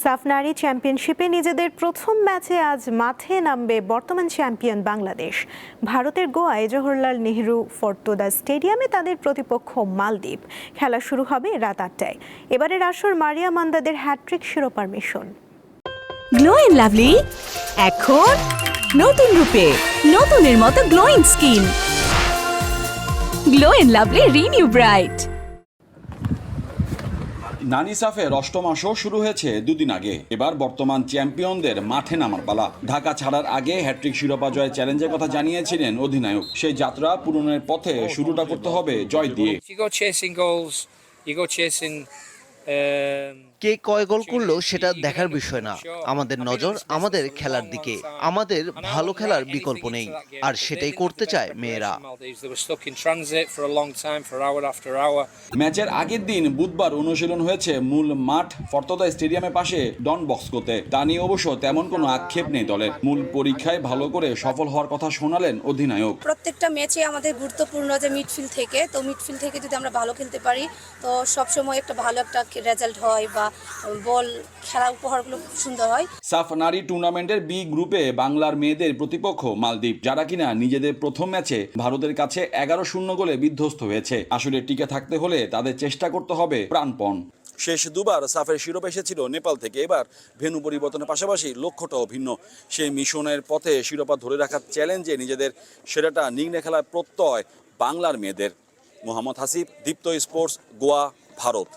সাফ নারী চ্যাম্পিয়নশিপে নিজেদের প্রথম ম্যাচে আজ মাঠে নামবে বর্তমান চ্যাম্পিয়ন বাংলাদেশ। ভারতের গোয়ায় জওহরলাল নেহরু ফোর্টোদা স্টেডিয়ামে তাদের প্রতিপক্ষ মালদ্বীপ। খেলা শুরু হবে রাত ৮টায়। এবারের আসর মারিয়া মান্দাদের হ্যাট্রিক শিরোপার মিশন। গ্লো এন্ড লাভলি এখন নতুন রূপে, নতুনের মতো glowing skin. Glow and lovely renew bright. নারী সাফের অষ্টম আসর শুরু হয়েছে দুদিন আগে। এবার বর্তমান চ্যাম্পিয়নদের মাঠে নামার পালা। ঢাকা ছাড়ার আগে হ্যাট্রিক শিরোপা জয়ের চ্যালেঞ্জের কথা জানিয়েছিলেন অধিনায়ক। সেই যাত্রা পূরণের পথে শুরুটা করতে হবে জয় দিয়ে। কে কয় গোল করলো সেটা দেখার বিষয় না, আমাদের নজর আমাদের খেলার দিকে। আমাদের ভালো খেলার বিকল্প নেই, আর সেটাই করতে চায় মেয়েরা। ম্যাচের আগের দিন বুধবার অনুশীলন হয়েছে মূল মাঠ ফোর্টোদা স্টেডিয়ামের পাশে ডন বস্কোতে। তা নিয়ে অবশ্য তেমন কোনো আক্ষেপ নেই দলের। মূল পরীক্ষায় ভালো করে সফল হওয়ার কথা শোনালেন অধিনায়ক। প্রত্যেকটা ম্যাচে আমাদের গুরুত্বপূর্ণ যে মিডফিল্ড থেকে যদি আমরা ভালো খেলতে পারি তো সবসময় একটা ভালো একটা রেজাল্ট হয় বা বল খেলা উপহারগুলো খুব সুন্দর হয়। সাফ নারী টুর্নামেন্টের বি গ্রুপে বাংলার মেয়েদের প্রতিপক্ষ মালদ্বীপ, যারা কিনা নিজেদের প্রথম ম্যাচে ভারতের কাছে 11-0 গোলে বিধ্বস্ত হয়েছে। আসলে টিকে থাকতে হলে তাদের চেষ্টা করতে হবে প্রাণপণ। শেষ দুবার সাফের শিরোপা এসেছিল নেপাল থেকে। এবার ভেন্যু পরিবর্তনের পাশাপাশি লক্ষ্যটাও ভিন্ন। সেই মিশনের পথে শিরোপা ধরে রাখার চ্যালেঞ্জে নিজেদের সেরাটা নিংড়ে খেলার প্রত্যয় বাংলার মেয়েদের। মোহাম্মদ হাসিব, দীপ্ত স্পোর্টস, গোয়া, ভারত।